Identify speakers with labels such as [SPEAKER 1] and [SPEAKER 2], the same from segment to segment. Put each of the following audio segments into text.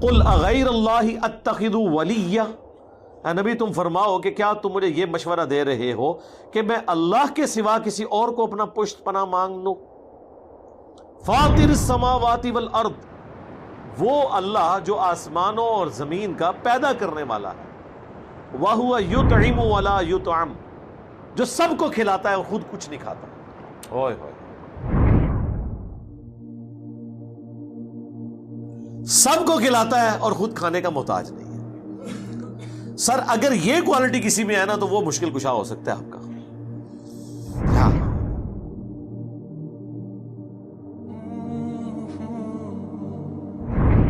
[SPEAKER 1] قل اغیر اللہ اتخذ ولیہ، اے نبی تم فرماؤ کہ کیا تم مجھے یہ مشورہ دے رہے ہو کہ میں اللہ کے سوا کسی اور کو اپنا پشت پناہ مانگ لوں؟ فاطر السماوات والارض، وہ اللہ جو آسمانوں اور زمین کا پیدا کرنے والا ہے، وَهُوَ يُطْعِمُ وَلَا يُطْعَمُ، جو سب کو کھلاتا ہے اور خود کچھ نہیں کھاتا۔ ہوئے ہوئے، سب کو کھلاتا ہے اور خود کھانے کا محتاج نہیں ہے۔ سر اگر یہ کوالٹی کسی میں ہے نا تو وہ مشکل کشا ہو سکتا ہے آپ کا۔ ہاں،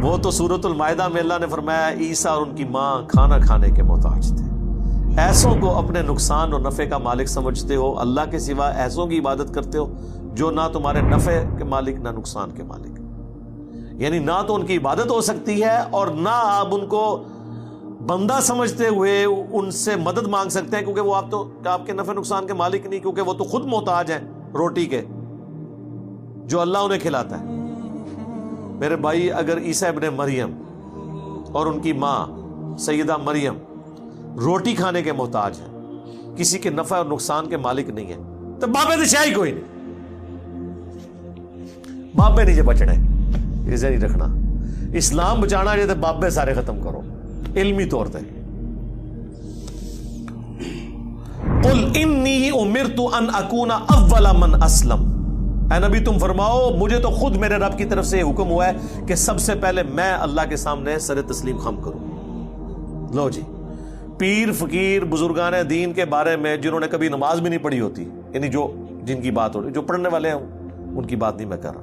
[SPEAKER 1] وہ تو سورۃ المائدہ میں اللہ نے فرمایا عیسیٰ اور ان کی ماں کھانا کھانے کے محتاج تھے۔ ایسوں کو اپنے نقصان اور نفع کا مالک سمجھتے ہو، اللہ کے سوا ایسوں کی عبادت کرتے ہو جو نہ تمہارے نفع کے مالک نہ نقصان کے مالک، یعنی نہ تو ان کی عبادت ہو سکتی ہے اور نہ آپ ان کو بندہ سمجھتے ہوئے ان سے مدد مانگ سکتے ہیں، کیونکہ وہ آپ کے نفع نقصان کے مالک نہیں، کیونکہ وہ تو خود محتاج ہیں روٹی کے جو اللہ انہیں کھلاتا ہے۔ میرے بھائی، اگر عیسیٰ ابن مریم اور ان کی ماں سیدہ مریم روٹی کھانے کے محتاج ہیں، کسی کے نفع اور نقصان کے مالک نہیں ہیں، تو بابے تو شاہی کوئی نہیں، بابے نہیں جو بچنا ہے، یہ نہیں رکھنا۔ اسلام بچانا ہے تو بابے سارے ختم کرو علمی طور پہ۔ قل انی امرت ان اکون اول من اسلم، اے نبی تم فرماؤ مجھے تو خود میرے رب کی طرف سے حکم ہوا ہے کہ سب سے پہلے میں اللہ کے سامنے سر تسلیم خم کروں۔ لو جی، پیر فقیر بزرگان دین کے بارے میں جنہوں نے کبھی نماز بھی نہیں پڑھی ہوتی، یعنی جن کی بات ہو رہی، جو پڑھنے والے ہیں ان کی بات نہیں میں کر رہا،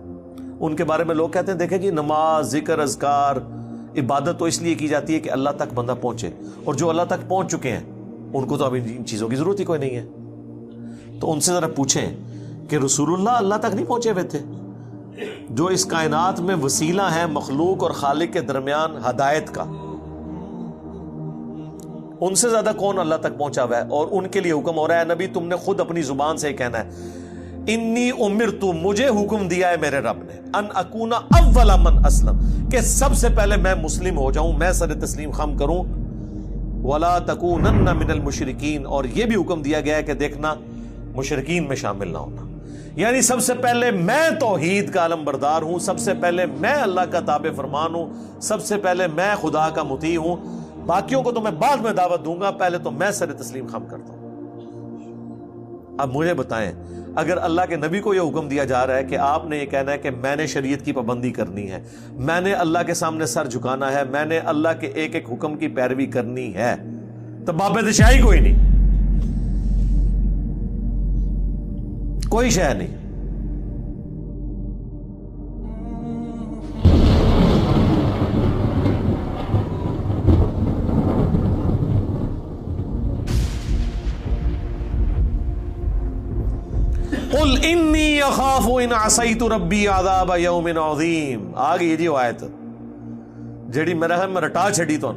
[SPEAKER 1] ان کے بارے میں لوگ کہتے ہیں دیکھیں جی نماز ذکر اذکار عبادت تو اس لیے کی جاتی ہے کہ اللہ تک بندہ پہنچے، اور جو اللہ تک پہنچ چکے ہیں ان کو تو ابھی ان چیزوں کی ضرورت ہی کوئی نہیں ہے۔ تو ان سے ذرا پوچھیں کہ رسول اللہ اللہ تک نہیں پہنچے ہوئے تھے، جو اس کائنات میں وسیلہ ہیں مخلوق اور خالق کے درمیان ہدایت کا، ان سے زیادہ کون اللہ تک پہنچا ہوا ہے؟ اور ان کے لیے حکم ہو رہا ہے نبی تم نے خود اپنی زبان سے کہنا ہے انی امرت، مجھے حکم دیا ہے میرے رب نے، ان اکون اول من اسلم، کہ سب سے پہلے میں مسلم ہو جاؤں، میں سر تسلیم خم کروں، ولا تکونن من المشرکین، اور یہ بھی حکم دیا گیا ہے کہ دیکھنا مشرکین میں شامل نہ ہونا، یعنی سب سے پہلے میں توحید کا علم بردار ہوں، سب سے پہلے میں اللہ کا تابع فرمان ہوں، سب سے پہلے میں خدا کا مطیع ہوں، باقیوں کو تو میں بعد میں دعوت دوں گا، پہلے تو میں سر تسلیم خم کرتا ہوں۔ اب مجھے بتائیں، اگر اللہ کے نبی کو یہ حکم دیا جا رہا ہے کہ آپ نے یہ کہنا ہے کہ میں نے شریعت کی پابندی کرنی ہے، میں نے اللہ کے سامنے سر جھکانا ہے، میں نے اللہ کے ایک ایک حکم کی پیروی کرنی ہے، تو باب دشاہی کوئی نہیں، کوئی شے نہیں۔ قل انی اخاف ان عصیت ربی عذاب یوم عظیم، آ گئی جی آیت جیڑی میرا ہے میں رٹا چھڑی تو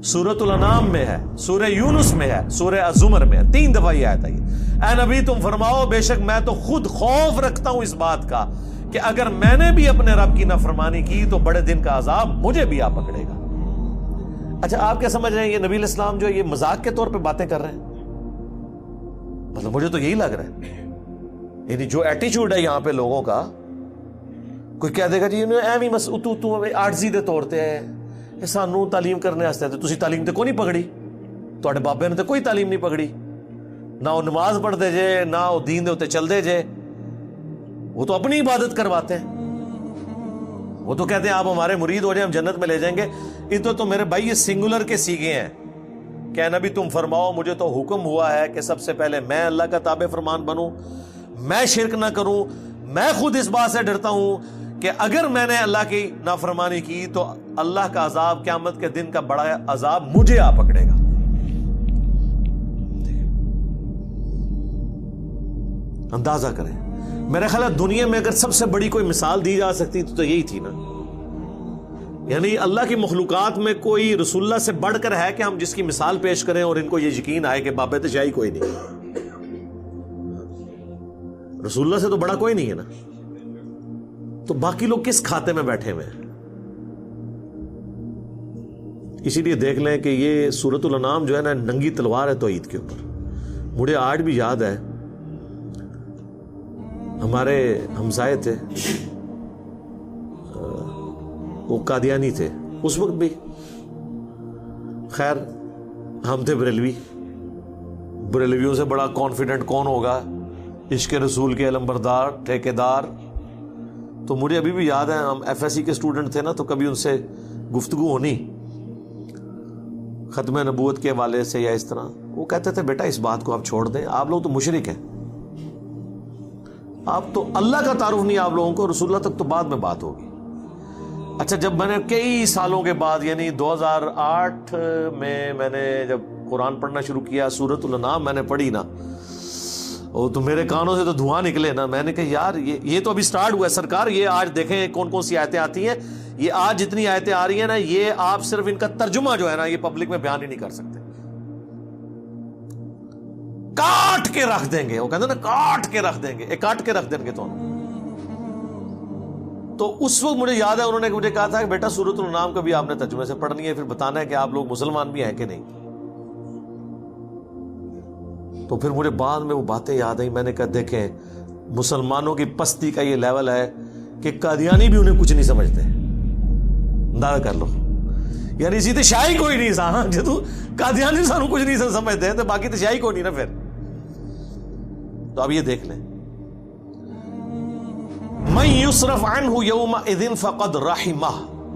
[SPEAKER 1] سورۃ الانعام میں ہے، سورہ یونس میں ہے، سورہ الزمر میں ہے، 3 دفعہ یہ آیت آئی ہے۔ اے نبی تم فرماؤ بے شک میں تو خود خوف رکھتا ہوں اس بات کا کہ اگر میں نے بھی اپنے رب کی نافرمانی کی تو بڑے دن کا عذاب مجھے بھی آ پکڑے گا۔ اچھا آپ کیا سمجھ رہے ہیں یہ نبی علیہ السلام جو یہ مذاق کے طور پہ باتیں کر رہے ہیں؟ مطلب مجھے تو یہی لگ رہا ہے، یعنی جو ایٹیچیوڈ ہے یہاں پہ لوگوں کا، کوئی کہہ دے گا جی ایویں بس تو عاجزی دے طور تے ہے، سانو تعلیم کرنے واسطے تسی تعلیم تے کوئی نہیں پکڑی، تواڈے بابے نے تے کوئی تعلیم نہیں پکڑی، نہ وہ نماز پڑھتے جے نہ وہ دین دے اوتے چلدے جے، وہ تو اپنی عبادت کرواتے ہیں، وہ تو کہتے ہیں آپ ہمارے مرید ہو جائیں ہم جنت میں لے جائیں گے۔ یہ تو میرے بھائی یہ سنگولر کے سیگے ہیں کہ نبی تم فرماؤ مجھے تو حکم ہوا ہے کہ سب سے پہلے میں اللہ کا تابع فرمان بنوں، میں شرک نہ کروں، میں خود اس بات سے ڈرتا ہوں کہ اگر میں نے اللہ کی نافرمانی کی تو اللہ کا عذاب قیامت کے دن کا بڑا عذاب مجھے آ پکڑے گا۔ اندازہ کریں، میرے خیال ہے دنیا میں اگر سب سے بڑی کوئی مثال دی جا سکتی تو یہی تھی نا، یعنی اللہ کی مخلوقات میں کوئی رسول اللہ سے بڑھ کر ہے کہ ہم جس کی مثال پیش کریں اور ان کو یہ یقین آئے کہ باب تشائی کوئی نہیں، رسول اللہ سے تو بڑا کوئی نہیں ہے نا، تو باقی لوگ کس کھاتے میں بیٹھے ہوئے ہیں؟ اسی لیے دیکھ لیں کہ یہ سورۃ الانعام جو ہے نا ننگی تلوار ہے توحید کے اوپر. مجھے آج بھی یاد ہے ہمارے ہمسائے تھے وہ قادیانی تھے اس وقت بھی. خیر ہم تھے بریلویوں سے بڑا کانفیڈنٹ کون ہوگا, عشق رسول کے علمبردار ٹھیکیدار. تو مجھے ابھی بھی یاد ہے ہم ایف ایس سی کے اسٹوڈنٹ تھے نا, تو کبھی ان سے گفتگو ہونی ختم نبوت کے حوالے سے یا اس طرح, وہ کہتے تھے بیٹا اس بات کو آپ چھوڑ دیں, آپ لوگ تو مشرک ہیں, آپ تو اللہ کا تعارف نہیں آپ لوگوں کو, رسول اللہ تک تو بعد میں بات ہوگی. اچھا جب میں نے کئی سالوں کے بعد یعنی 2008 میں نے جب قرآن پڑھنا شروع کیا, سورۃ الانعام میں نے پڑھی نا, وہ تو میرے کانوں سے تو دھواں نکلے نا. میں نے کہا یار یہ تو ابھی سٹارٹ ہوا ہے سرکار, یہ آج دیکھیں کون کون سی آیتیں آتی ہیں, یہ آج جتنی آیتیں آ رہی ہیں نا یہ آپ صرف ان کا ترجمہ جو ہے نا یہ پبلک میں بیان ہی نہیں کر سکتے, کاٹ کے رکھ دیں گے. وہ کہتے ہیں نا کاٹ کے رکھ دیں گے, کاٹ کے رکھ دیں گے. تو اس وقت مجھے یاد ہے انہوں نے مجھے کہا تھا کہ بیٹا سورۃ الانعام کبھی آپ نے ترجمے سے پڑھنی ہے, پھر بتانا ہے کہ آپ لوگ مسلمان بھی ہیں کہ نہیں. تو پھر مجھے بعد میں وہ باتیں یاد آئیں. میں نے کہا دیکھیں مسلمانوں کی پستی کا یہ لیول ہے کہ قادیانی بھی انہیں کچھ نہیں سمجھتے, اندازہ کر لو. یعنی اسی تو شاہی کوئی نہیں سا, جدو قادیانی سانو کچھ نہیں سمجھتے تو باقی تو شاہی کوئی نہیں نا پھر. تو اب یہ دیکھ لیں, من یصرف عنہ یومئذ فقد رحمہ,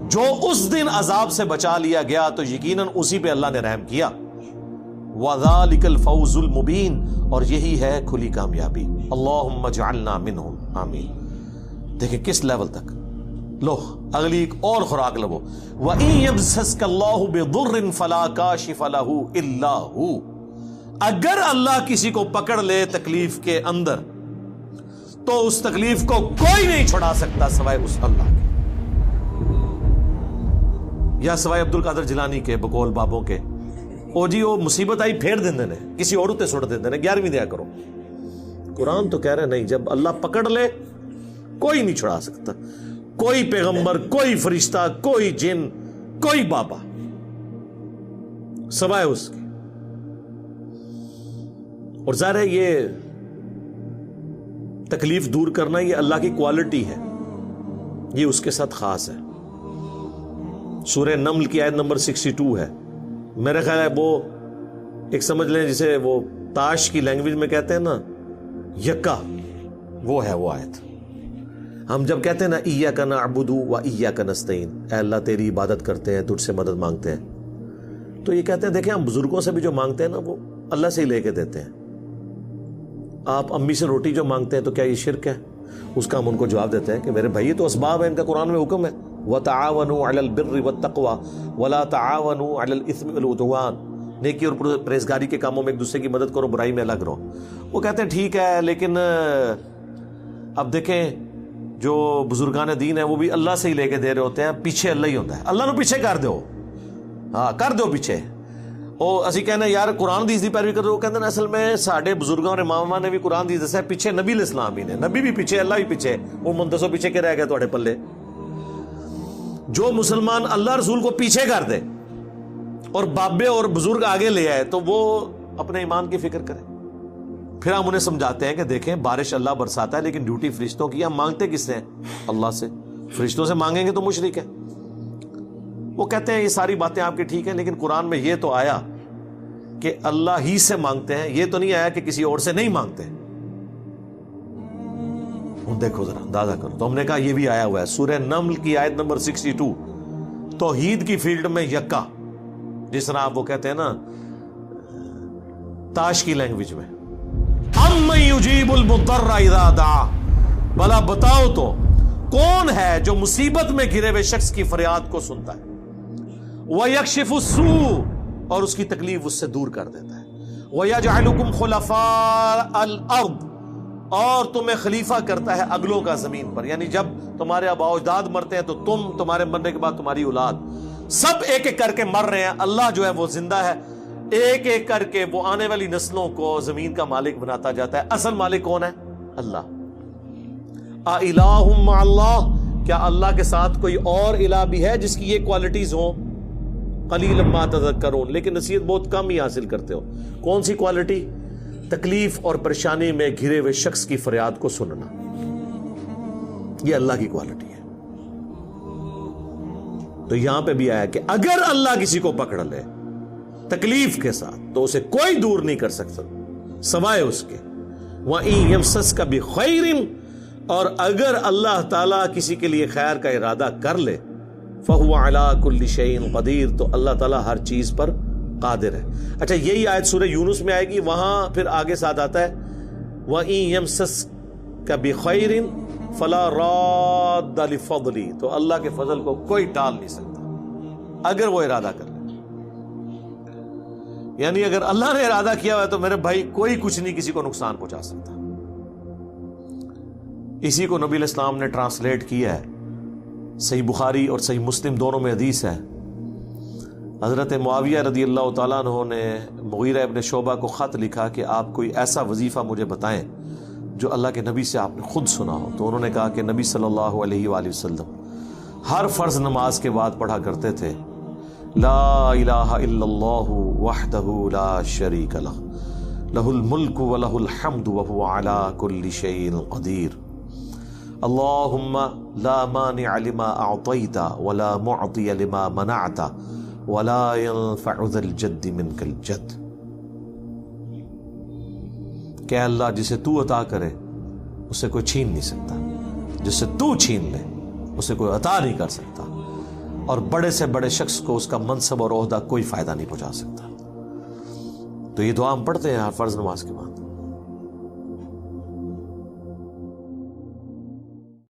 [SPEAKER 1] جو اس دن عذاب سے بچا لیا گیا تو یقیناً اسی پہ اللہ نے رحم کیا. وذالک الفوز المبین, اور یہی ہے کھلی کامیابی. اللہم اجعلنا منہم, آمین. دیکھیں کس لیول تک. لو اگلی ایک اور خوراک لبو. وَإِن يَمْسَسْكَ اللَّهُ بِضُرٍّ فَلَا كَاشِفَ لَهُ إِلَّا هُوَ, اگر اللہ کسی کو پکڑ لے تکلیف کے اندر تو اس تکلیف کو کوئی نہیں چھڑا سکتا سوائے اس اللہ کے, یا سوائے عبد القادر جیلانی کے بقول بابوں کے. او جی وہ مصیبت آئی پھیر دیں نے کسی اور تے سٹ دیں نے 11ویں دیا کرو. قرآن تو کہہ رہے نہیں, جب اللہ پکڑ لے کوئی نہیں چھڑا سکتا, کوئی پیغمبر, کوئی فرشتہ, کوئی جن, کوئی بابا سوائے اس کے. اور ظاہر ہے یہ تکلیف دور کرنا یہ اللہ کی کوالٹی ہے, یہ اس کے ساتھ خاص ہے. سورہ نمل کی آیت نمبر 62 ہے میرے خیال ہے, وہ ایک سمجھ لیں جسے وہ تاش کی لینگویج میں کہتے ہیں نا یکا, وہ ہے وہ آیت. ہم جب کہتے ہیں نا ایاک نعبد و ایاک نستعین, اے اللہ تیری عبادت کرتے ہیں تجھ سے مدد مانگتے ہیں, تو یہ کہتے ہیں دیکھیں ہم بزرگوں سے بھی جو مانگتے ہیں نا وہ اللہ سے ہی لے کے دیتے ہیں. آپ امی سے روٹی جو مانگتے ہیں تو کیا یہ شرک ہے؟ اس کا ہم ان کو جواب دیتے ہیں کہ میرے بھائی یہ تو اسباب ہے, ان کا قرآن میں حکم ہے وَتَعَاوَنُوا عَلَى الْبِرِّ وَالتَّقْوَى وَلَا تَعَاوَنُوا عَلَى الْإِثْمِ وَالْعُدْوَانِ, نیکی اور پرہیزگاری کے کاموں میں ایک دوسرے کی مدد کرو, برائی میں الگ رہو. وہ کہتے ہیں ٹھیک ہے, لیکن اب دیکھیں جو بزرگان دین ہیں وہ بھی اللہ سے ہی لے کے دے رہے ہوتے ہیں, پیچھے اللہ ہی ہوتا ہے. اللہ نو پیچھے کر دو, ہاں کر دو پیچھے. وہ اسی کہنے یار قرآن دی پیروی کر دو, وہ کہتے ہیں اصل میں ساڈے بزرگوں اور اماماں نے بھی قرآن دی دسیا پیچھے نبی علیہ السلام ہی نے, نبی بھی پیچھے اللہ بھی پیچھے, وہ منتسو پیچھے کے رہ گئے تھوڑے پلے. جو مسلمان اللہ رسول کو پیچھے کر دے اور بابے اور بزرگ آگے لے آئے تو وہ اپنے ایمان کی فکر کرے. پھر ہم انہیں سمجھاتے ہیں کہ دیکھیں بارش اللہ برساتا ہے لیکن ڈیوٹی فرشتوں کی, ہم مانگتے کس سے ہیں؟ اللہ سے. فرشتوں سے مانگیں گے تو مشرک ہے. وہ کہتے ہیں یہ ساری باتیں آپ کی ٹھیک ہیں, لیکن قرآن میں یہ تو آیا کہ اللہ ہی سے مانگتے ہیں, یہ تو نہیں آیا کہ کسی اور سے نہیں مانگتے. دیکھو ذرا اندازہ کرو. تو ہم نے کہا یہ بھی آیا ہوا ہے سورہ نمل کی آیت نمبر 62, توحید کی فیلڈ میں یکا, جس طرح آپ وہ کہتے ہیں نا تاش کی لینگویج میں, اَمَّن يُجِيبُ الْمُضْطَرَّ اِذَا دَعَا, بھلا بتاؤ تو کون ہے جو مصیبت میں گھرے ہوئے شخص کی فریاد کو سنتا ہے, وَيَكْشِفُ السُّوءَ, اور اس کی تکلیف اس سے دور کر دیتا ہے, وَيَجْعَلُكُمْ خُلَفَاءَ الْأَرْضِ, اور تمہیں خلیفہ کرتا ہے اگلوں کا زمین پر. یعنی جب تمہارے آباء و اجداد مرتے ہیں تو تمہارے مرنے کے بعد تمہاری اولاد, سب ایک ایک کر کے مر رہے ہیں, اللہ جو ہے وہ زندہ ہے, ایک ایک کر کے وہ آنے والی نسلوں کو زمین کا مالک بناتا جاتا ہے. اصل مالک کون ہے؟ اللہ. اِلَٰهٌ مَّعَ اللَّهِ, کیا اللہ کے ساتھ کوئی اور الہ بھی ہے جس کی یہ کوالٹیز ہوں؟ قلیلا ما تذکرون، لیکن نصیحت بہت کم ہی حاصل کرتے ہو۔ کون سی کوالٹی؟ تکلیف اور پریشانی میں گھرے ہوئے شخص کی فریاد کو سننا، یہ اللہ کی کوالٹی ہے۔ تو یہاں پہ بھی آیا کہ اگر اللہ کسی کو پکڑ لے تکلیف کے ساتھ تو اسے کوئی دور نہیں کر سکتا سوائے اس کے۔ وَإِن يَمْسَسْكَ بِخَيْرٍ، اور اگر اللہ تعالیٰ کسی کے لیے خیر کا ارادہ کر لے، فَهُوَ عَلَىٰ كُلِّ شَيْءٍ قَدِيرٌ، تو اللہ تعالیٰ ہر چیز پر قادر ہے۔ اچھا یہی آیت سورہ یونس میں آئے گی، وہاں پھر آگے ساتھ آتا ہے وَإِن يَمْسَسْكَ بِخَيْرٍ فَلَا رَادَّ لِفَضْلِهِ، تو اللہ کے فضل کو کوئی ٹال نہیں سکتا اگر وہ ارادہ کر لے۔ یعنی اگر اللہ نے ارادہ کیا ہوا ہے تو میرے بھائی کوئی کچھ نہیں کسی کو نقصان پہنچا سکتا۔ اسی کو نبی علیہ السلام نے ٹرانسلیٹ کیا ہے، صحیح بخاری اور صحیح مسلم دونوں میں حدیث ہے۔ حضرت معاویہ رضی اللہ تعالیٰ عنہ نے مغیرہ ابن شعبہ کو خط لکھا کہ آپ کوئی ایسا وظیفہ مجھے بتائیں جو اللہ کے نبی سے آپ نے خود سنا ہو، تو انہوں نے کہا کہ نبی صلی اللہ علیہ وآلہ وسلم ہر فرض نماز کے بعد پڑھا کرتے تھے لا الہ الا اللہ وحدہ لا شریک لہ لہ الملک ولہ الحمد وہو علی کل شیء قدیر اللہم لا مانع لما اعطیت ولا معطی لما منعت ولا ينفع ذا الجد منک الجد، کہ اللہ جسے تو عطا کرے اسے کوئی چھین نہیں سکتا، جسے تو چھین لے اسے کوئی عطا نہیں کر سکتا، اور بڑے سے بڑے شخص کو اس کا منصب اور عہدہ کوئی فائدہ نہیں پہنچا سکتا۔ تو یہ دعا ہم پڑھتے ہیں ہر فرض نماز کے بعد۔